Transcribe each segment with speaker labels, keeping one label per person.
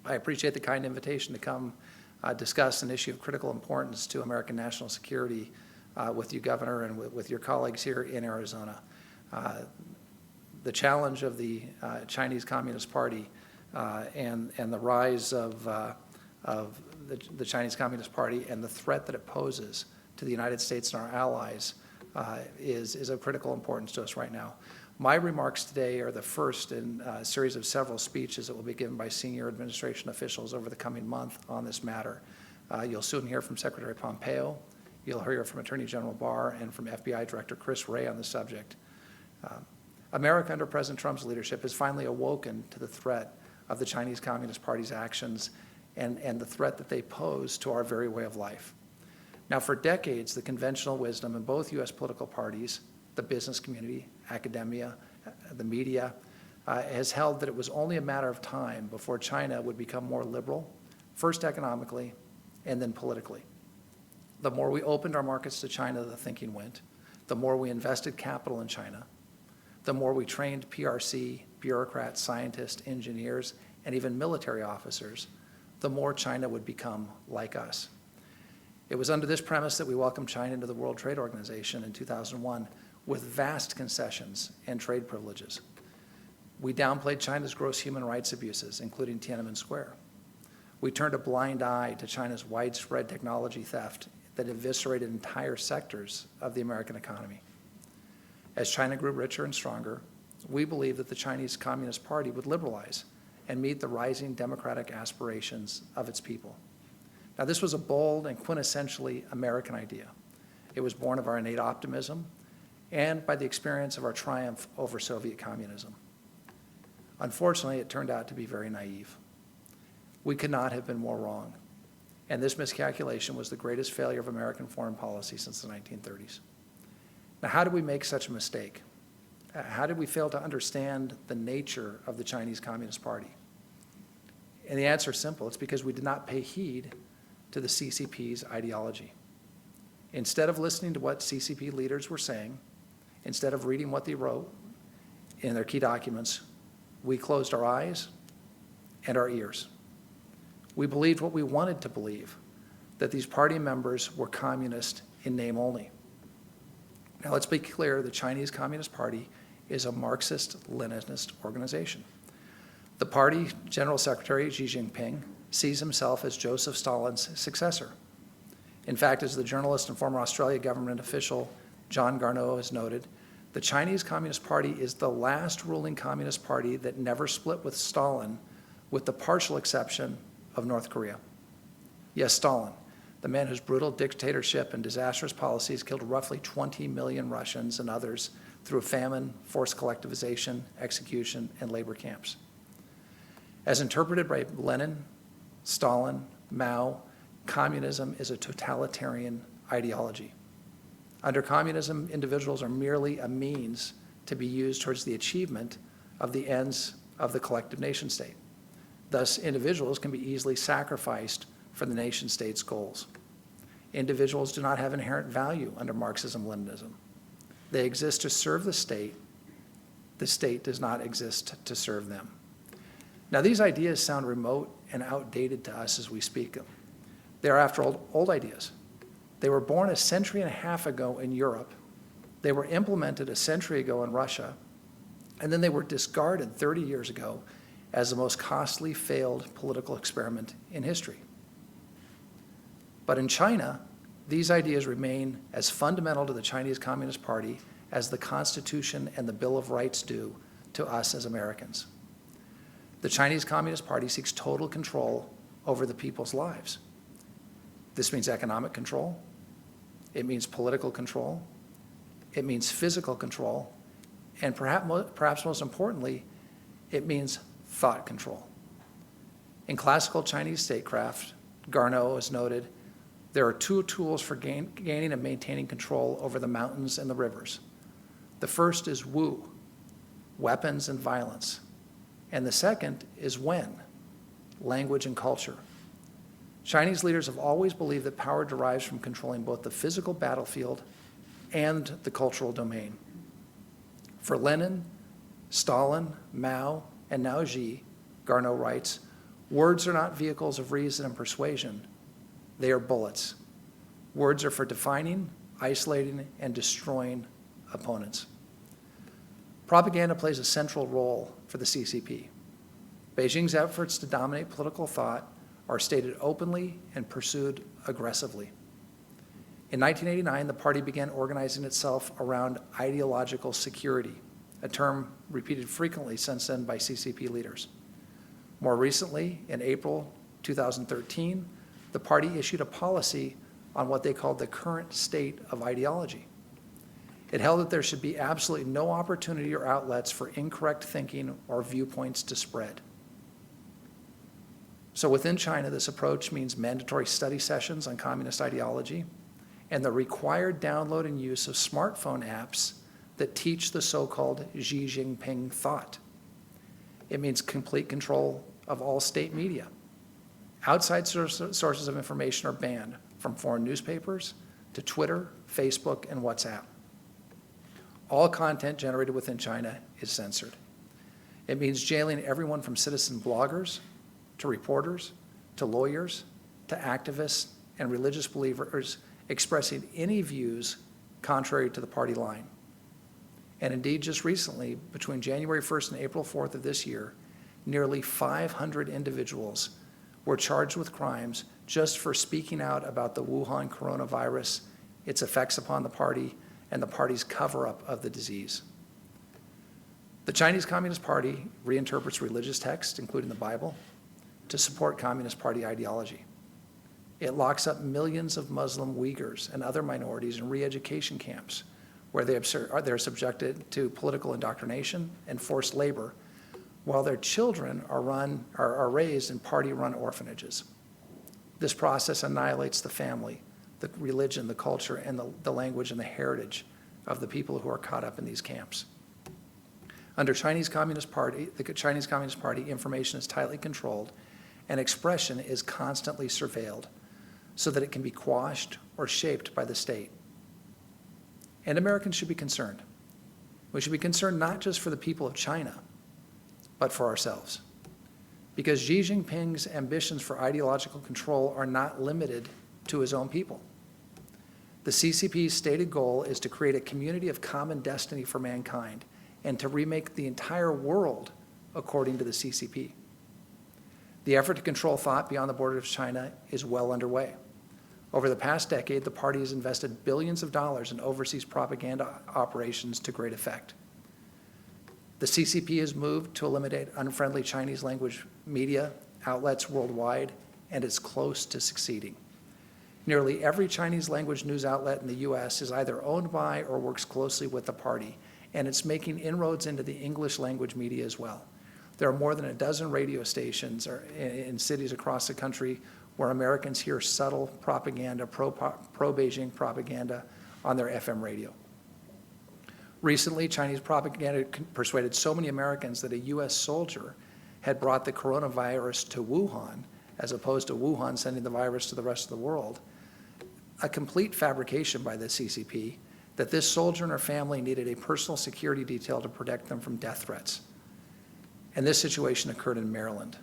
Speaker 1: I appreciate the kind invitation to come discuss an issue of critical importance to American national security with you, Governor, and with your colleagues here in Arizona. The challenge of the Chinese Communist Party and the rise of the Chinese Communist Party and the threat that it poses to the United States and our allies is of critical importance to us right now. My remarks today are the first in a series of several speeches that will be given by senior administration officials over the coming month on this matter. You'll soon hear from Secretary Pompeo. You'll hear from Attorney General Barr and from FBI Director Chris Wray on the subject. America, under President Trump's leadership, has finally awoken to the threat of the Chinese Communist Party's actions and the threat that they pose to our very way of life. Now, for decades, the conventional wisdom in both U.S. political parties, the business community, academia, the media, has held that it was only a matter of time before China would become more liberal, first economically and then politically. The more we opened our markets to China, the thinking went. The more we invested capital in China, the more we trained PRC, bureaucrats, scientists, engineers, and even military officers, the more China would become like us. It was under this premise that we welcomed China into the World Trade Organization in 2001 with vast concessions and trade privileges. We downplayed China's gross human rights abuses, including Tiananmen Square. We turned a blind eye to China's widespread technology theft that eviscerated entire sectors of the American economy. As China grew richer and stronger, we believed that the Chinese Communist Party would liberalize and meet the rising democratic aspirations of its people. Now, this was a bold and quintessentially American idea. It was born of our innate optimism and by the experience of our triumph over Soviet communism. Unfortunately, it turned out to be very naive. We could not have been more wrong, and this miscalculation was the greatest failure of American foreign policy since the 1930s. Now, how did we make such a mistake? How did we fail to understand the nature of the Chinese Communist Party? And the answer is simple. It's because we did not pay heed to the CCP's ideology. Instead of listening to what CCP leaders were saying, instead of reading what they wrote in their key documents, we closed our eyes and our ears. We believed what we wanted to believe, that these party members were communist in name only. Now, let's be clear, the Chinese Communist Party is a Marxist-Leninist organization. The party General Secretary Xi Jinping sees himself as Joseph Stalin's successor. In fact, as the journalist and former Australia government official John Garneau has noted, the Chinese Communist Party is the last ruling communist party that never split with Stalin, with the partial exception of North Korea. Yes, Stalin, the man whose brutal dictatorship and disastrous policies killed roughly 20 million Russians and others through famine, forced collectivization, execution, and labor camps. As interpreted by Lenin, Stalin, Mao, communism is a totalitarian ideology. Under communism, individuals are merely a means to be used towards the achievement of the ends of the collective nation state. Thus, individuals can be easily sacrificed for the nation state's goals. Individuals do not have inherent value under Marxism-Leninism. They exist to serve the state. The state does not exist to serve them. Now, these ideas sound remote and outdated to us as we speak them. They are, after all, old ideas. They were born a century and a half ago in Europe. They were implemented a century ago in Russia, and then they were discarded 30 years ago as the most costly failed political experiment in history. But in China, these ideas remain as fundamental to the Chinese Communist Party as the Constitution and the Bill of Rights do to us as Americans. The Chinese Communist Party seeks total control over the people's lives. This means economic control. It means political control. It means physical control. And perhaps most importantly, it means thought control. In classical Chinese statecraft, Garneau has noted, there are two tools for gaining and maintaining control over the mountains and the rivers. The first is wu, weapons and violence. And the second is wen, language and culture. Chinese leaders have always believed that power derives from controlling both the physical battlefield and the cultural domain. For Lenin, Stalin, Mao, and now Xi, Garneau writes, Words are not vehicles of reason and persuasion. They are bullets. Words are for defining, isolating, and destroying opponents. Propaganda plays a central role for the CCP. Beijing's efforts to dominate political thought are stated openly and pursued aggressively. In 1989, the party began organizing itself around ideological security, a term repeated frequently since then by CCP leaders. More recently, in April 2013, the party issued a policy on what they called the current state of ideology. It held that there should be absolutely no opportunity or outlets for incorrect thinking or viewpoints to spread. So within China, this approach means mandatory study sessions on communist ideology and the required download and use of smartphone apps that teach the so-called Xi Jinping thought. It means complete control of all state media. Outside sources of information are banned, from foreign newspapers to Twitter, Facebook, and WhatsApp. All content generated within China is censored. It means jailing everyone from citizen bloggers to reporters to lawyers to activists and religious believers expressing any views contrary to the party line. And indeed, just recently, between January 1st and April 4th of this year, nearly 500 individuals were charged with crimes just for speaking out about the Wuhan coronavirus, its effects upon the party, and the party's cover-up of the disease. The Chinese Communist Party reinterprets religious texts, including the Bible, to support Communist Party ideology. It locks up millions of Muslim Uyghurs and other minorities in re-education camps, where they're subjected to political indoctrination and forced labor, while their children are raised in party-run orphanages. This process annihilates the family, the religion, the culture, and the language and the heritage of the people who are caught up in these camps. Under the Chinese Communist Party, information is tightly controlled and expression is constantly surveilled so that it can be quashed or shaped by the state. And Americans should be concerned. We should be concerned not just for the people of China, but for ourselves. Because Xi Jinping's ambitions for ideological control are not limited to his own people. The CCP's stated goal is to create a community of common destiny for mankind and to remake the entire world according to the CCP. The effort to control thought beyond the borders of China is well underway. Over the past decade, the party has invested billions of dollars in overseas propaganda operations to great effect. The CCP has moved to eliminate unfriendly Chinese language media outlets worldwide, and is close to succeeding. Nearly every Chinese language news outlet in the US is either owned by or works closely with the party, and it's making inroads into the English language media as well. There are more than a dozen radio stations in cities across the country where Americans hear subtle propaganda, pro-Beijing propaganda on their FM radio. Recently, Chinese propaganda persuaded so many Americans that a US soldier had brought the coronavirus to Wuhan, as opposed to Wuhan sending the virus to the rest of the world. A complete fabrication by the CCP that this soldier and her family needed a personal security detail to protect them from death threats. And this situation occurred in Maryland.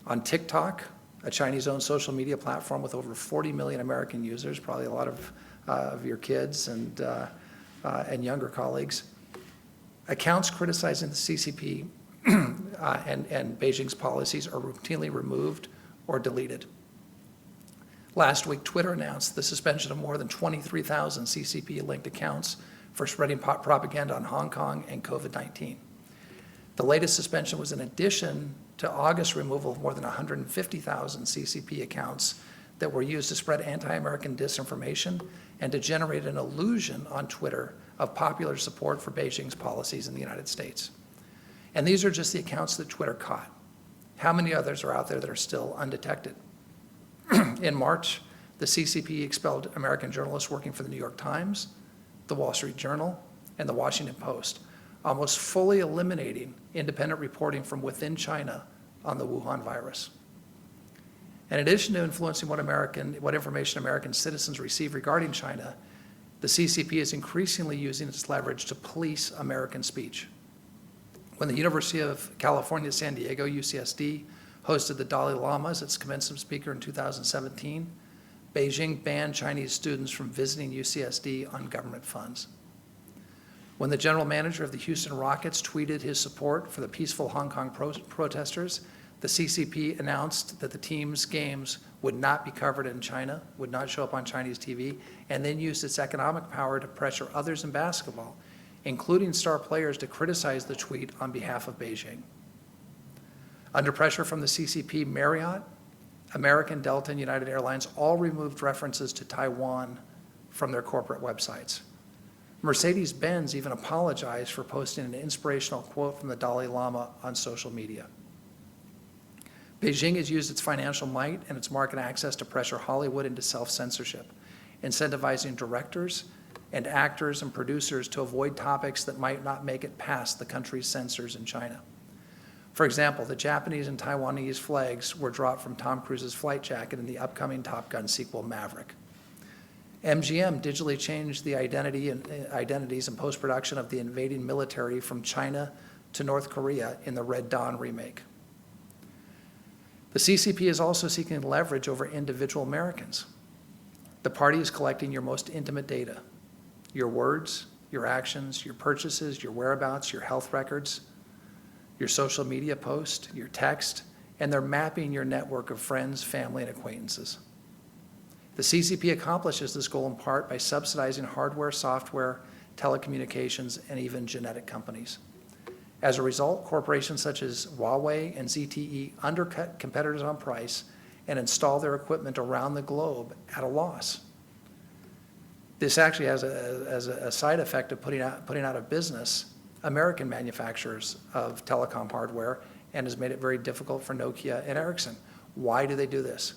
Speaker 1: On TikTok, a Chinese-owned social media platform with over 40 million American users, probably a lot of your kids and younger colleagues, accounts criticizing the CCP and Beijing's policies are routinely removed or deleted. Last week, Twitter announced the suspension of more than 23,000 CCP-linked accounts for spreading propaganda on Hong Kong and COVID-19. The latest suspension was in addition to August removal of more than 150,000 CCP accounts that were used to spread anti-American disinformation and to generate an illusion on Twitter of popular support for Beijing's policies in the United States. And these are just the accounts that Twitter caught. How many others are out there that are still undetected? In March, the CCP expelled American journalists working for the New York Times, the Wall Street Journal, and the Washington Post, almost fully eliminating independent reporting from within China on the Wuhan virus. In addition to influencing what information American citizens receive regarding China, the CCP is increasingly using its leverage to police American speech. When the University of California, San Diego, UCSD, hosted the Dalai Lama as its commencement speaker in 2017. Beijing banned Chinese students from visiting UCSD on government funds. When the general manager of the Houston Rockets tweeted his support for the peaceful Hong Kong protesters, the CCP announced that the team's games would not be covered in China, would not show up on Chinese TV, and then used its economic power to pressure others in basketball, including star players, to criticize the tweet on behalf of Beijing. Under pressure from the CCP, Marriott, American, Delta, and United Airlines all removed references to Taiwan from their corporate websites. Mercedes-Benz even apologized for posting an inspirational quote from the Dalai Lama on social media. Beijing has used its financial might and its market access to pressure Hollywood into self-censorship, incentivizing directors and actors and producers to avoid topics that might not make it past the country's censors in China. For example, the Japanese and Taiwanese flags were dropped from Tom Cruise's flight jacket in the upcoming Top Gun sequel, Maverick. MGM digitally changed the identities and post-production of the invading military from China to North Korea in the Red Dawn remake. The CCP is also seeking leverage over individual Americans. The party is collecting your most intimate data, your words, your actions, your purchases, your whereabouts, your health records, your social media post, your text, and they're mapping your network of friends, family, and acquaintances. The CCP accomplishes this goal in part by subsidizing hardware, software, telecommunications, and even genetic companies. As a result, corporations such as Huawei and ZTE undercut competitors on price and install their equipment around the globe at a loss. This actually has a side effect of putting out of business American manufacturers of telecom hardware and has made it very difficult for Nokia and Ericsson. Why do they do this?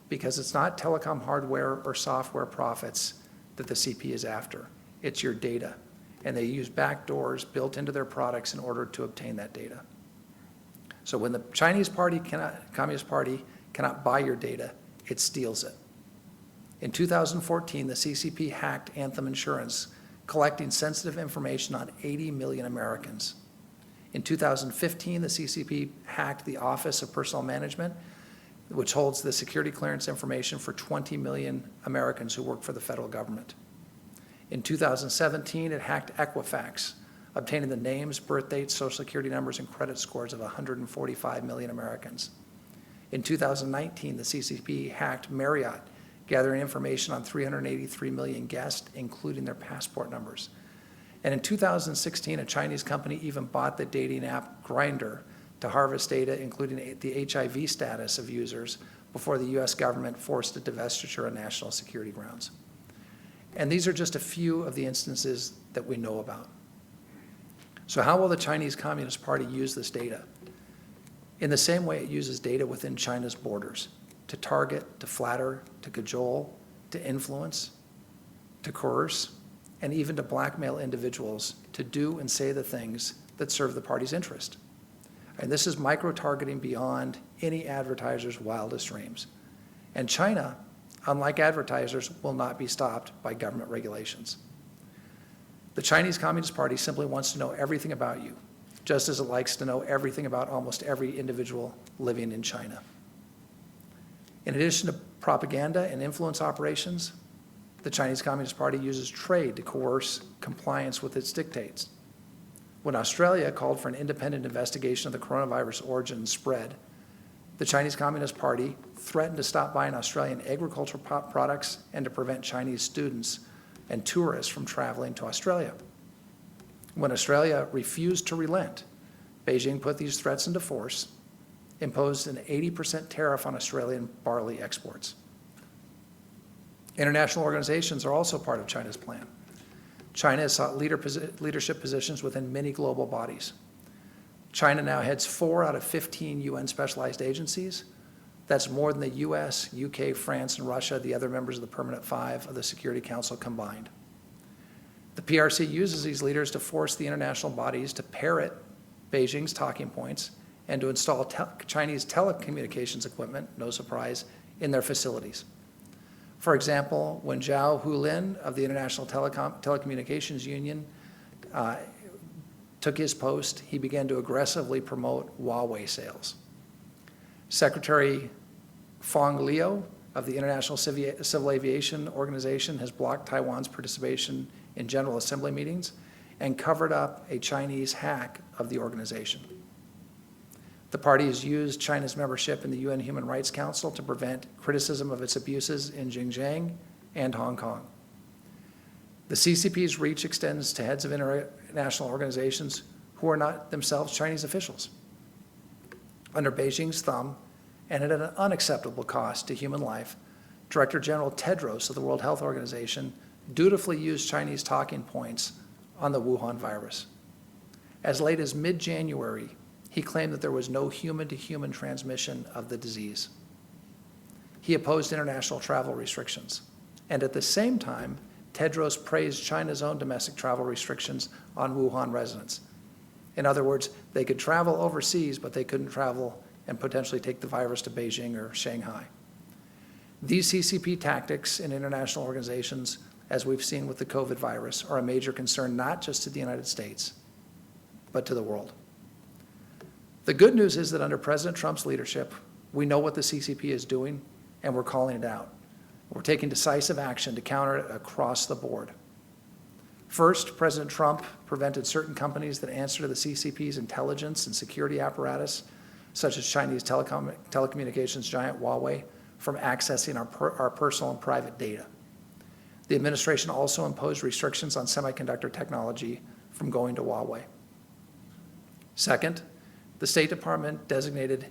Speaker 1: Because it's not telecom hardware or software profits that the CP is after. It's your data. And they use backdoors built into their products in order to obtain that data. So when the Communist Party cannot buy your data, it steals it. In 2014, the CCP hacked Anthem Insurance, collecting sensitive information on 80 million Americans. In 2015, the CCP hacked the Office of Personnel Management, which holds the security clearance information for 20 million Americans who work for the federal government. In 2017, it hacked Equifax, obtaining the names, birth dates, social security numbers, and credit scores of 145 million Americans. In 2019, the CCP hacked Marriott, gathering information on 383 million guests, including their passport numbers. And in 2016, a Chinese company even bought the dating app Grindr to harvest data, including the HIV status of users, before the US government forced a divestiture on national security grounds. And these are just a few of the instances that we know about. So how will the Chinese Communist Party use this data? In the same way it uses data within China's borders, to target, to flatter, to cajole, to influence, to coerce, and even to blackmail individuals to do and say the things that serve the party's interest. And this is micro-targeting beyond any advertiser's wildest dreams. And China, unlike advertisers, will not be stopped by government regulations. The Chinese Communist Party simply wants to know everything about you, just as it likes to know everything about almost every individual living in China. In addition to propaganda and influence operations, the Chinese Communist Party uses trade to coerce compliance with its dictates. When Australia called for an independent investigation of the coronavirus origin and spread, the Chinese Communist Party threatened to stop buying Australian agricultural products and to prevent Chinese students and tourists from traveling to Australia. When Australia refused to relent, Beijing put these threats into force, imposed an 80% tariff on Australian barley exports. International organizations are also part of China's plan. China has sought leadership positions within many global bodies. China now heads 4 out of 15 UN specialized agencies. That's more than the US, UK, France, and Russia, the other members of the Permanent Five of the Security Council combined. The PRC uses these leaders to force the international bodies to parrot Beijing's talking points and to install Chinese telecommunications equipment, no surprise, in their facilities. For example, when Zhao Hulin of the International Telecommunications Union took his post, he began to aggressively promote Huawei sales. Secretary Fong Leo of the International Civil Aviation Organization has blocked Taiwan's participation in General Assembly meetings and covered up a Chinese hack of the organization. The party has used China's membership in the UN Human Rights Council to prevent criticism of its abuses in Xinjiang and Hong Kong. The CCP's reach extends to heads of international organizations who are not themselves Chinese officials. Under Beijing's thumb, and at an unacceptable cost to human life, Director General Tedros of the World Health Organization dutifully used Chinese talking points on the Wuhan virus. As late as mid-January, he claimed that there was no human-to-human transmission of the disease. He opposed international travel restrictions, and at the same time, Tedros praised China's own domestic travel restrictions on Wuhan residents. In other words, they could travel overseas, but they couldn't travel and potentially take the virus to Beijing or Shanghai. These CCP tactics in international organizations, as we've seen with the COVID virus, are a major concern not just to the United States, but to the world. The good news is that under President Trump's leadership, we know what the CCP is doing, and we're calling it out. We're taking decisive action to counter it across the board. First, President Trump prevented certain companies that answer to the CCP's intelligence and security apparatus, such as Chinese telecommunications giant Huawei, from accessing our personal and private data. The administration also imposed restrictions on semiconductor technology from going to Huawei. Second, the State Department designated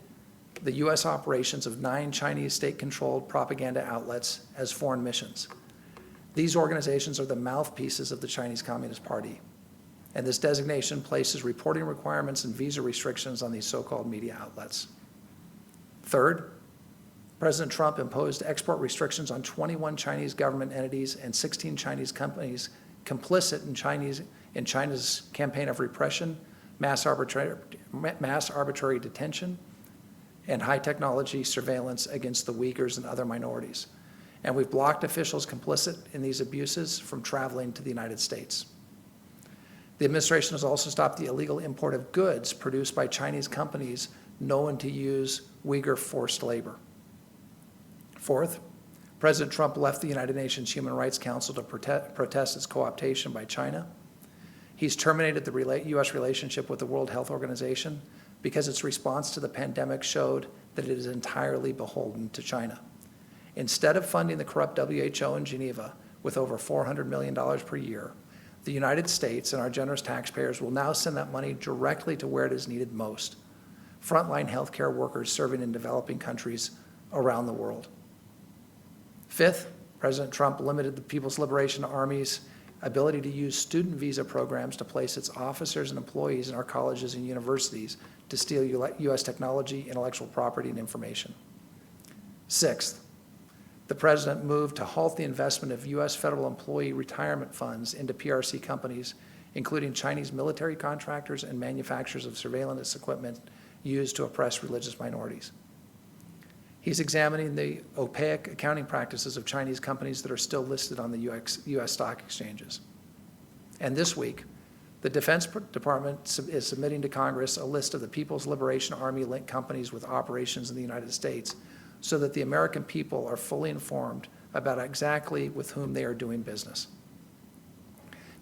Speaker 1: the U.S. operations of 9 Chinese state-controlled propaganda outlets as foreign missions. These organizations are the mouthpieces of the Chinese Communist Party, and this designation places reporting requirements and visa restrictions on these so-called media outlets. Third, President Trump imposed export restrictions on 21 Chinese government entities and 16 Chinese companies complicit in China's campaign of repression, mass arbitrary detention, and high-technology surveillance against the Uyghurs and other minorities. And we've blocked officials complicit in these abuses from traveling to the United States. The administration has also stopped the illegal import of goods produced by Chinese companies known to use Uyghur forced labor. Fourth, President Trump left the United Nations Human Rights Council to protest its co-optation by China. He's terminated the U.S. relationship with the World Health Organization because its response to the pandemic showed that it is entirely beholden to China. Instead of funding the corrupt WHO in Geneva with over $400 million per year, the United States and our generous taxpayers will now send that money directly to where it is needed most: frontline healthcare workers serving in developing countries around the world. Fifth, President Trump limited the People's Liberation Army's ability to use student visa programs to place its officers and employees in our colleges and universities to steal U.S. technology, intellectual property, and information. Sixth, the president moved to halt the investment of U.S. federal employee retirement funds into PRC companies, including Chinese military contractors and manufacturers of surveillance equipment used to oppress religious minorities. He's examining the opaque accounting practices of Chinese companies that are still listed on the U.S. stock exchanges. And this week, the Defense Department is submitting to Congress a list of the People's Liberation Army-linked companies with operations in the United States so that the American people are fully informed about exactly with whom they are doing business.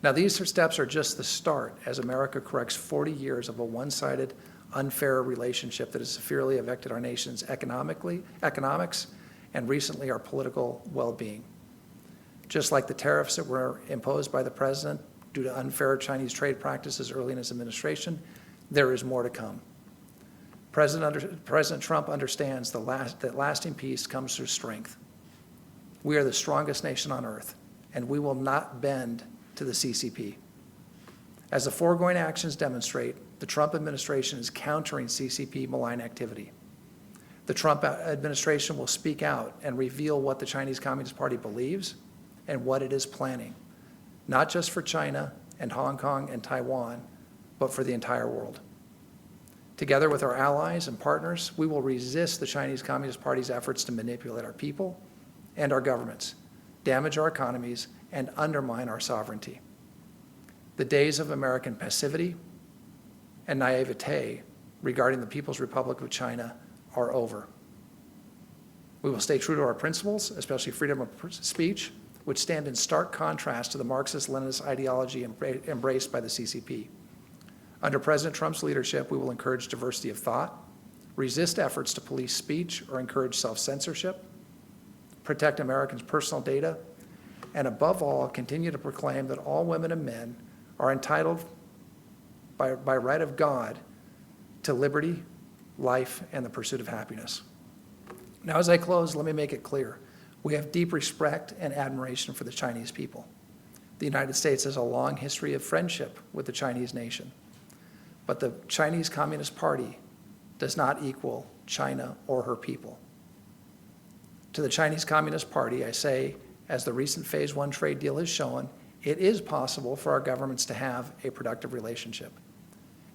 Speaker 1: Now, these steps are just the start as America corrects 40 years of a one-sided, unfair relationship that has severely affected our nation's economics, and recently our political well-being. Just like the tariffs that were imposed by the president due to unfair Chinese trade practices early in his administration, there is more to come. President Trump understands that lasting peace comes through strength. We are the strongest nation on earth, and we will not bend to the CCP. As the foregoing actions demonstrate, the Trump administration is countering CCP malign activity. The Trump administration will speak out and reveal what the Chinese Communist Party believes and what it is planning, not just for China and Hong Kong and Taiwan, but for the entire world. Together with our allies and partners, we will resist the Chinese Communist Party's efforts to manipulate our people and our governments, damage our economies, and undermine our sovereignty. The days of American passivity and naivete regarding the People's Republic of China are over. We will stay true to our principles, especially freedom of speech, which stand in stark contrast to the Marxist-Leninist ideology embraced by the CCP. Under President Trump's leadership, we will encourage diversity of thought, resist efforts to police speech or encourage self-censorship, protect Americans' personal data, and above all, continue to proclaim that all women and men are entitled by right of God to liberty, life, and the pursuit of happiness. Now, as I close, let me make it clear. We have deep respect and admiration for the Chinese people. The United States has a long history of friendship with the Chinese nation. But the Chinese Communist Party does not equal China or her people. To the Chinese Communist Party, I say, as the recent Phase 1 trade deal has shown, it is possible for our governments to have a productive relationship.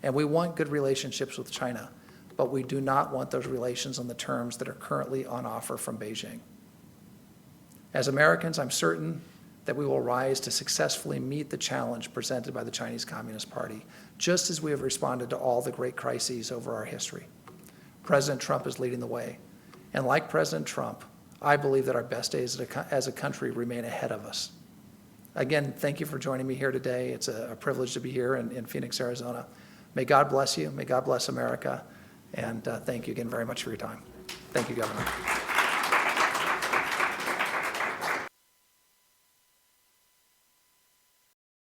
Speaker 1: And we want good relationships with China, but we do not want those relations on the terms that are currently on offer from Beijing. As Americans, I'm certain that we will rise to successfully meet the challenge presented by the Chinese Communist Party, just as we have responded to all the great crises over our history. President Trump is leading the way. And like President Trump, I believe that our best days as a country remain ahead of us. Again, thank you for joining me here today. It's a privilege to be here in Phoenix, Arizona. May God bless you. May God bless America. And thank you again very much for your time. Thank you, Governor.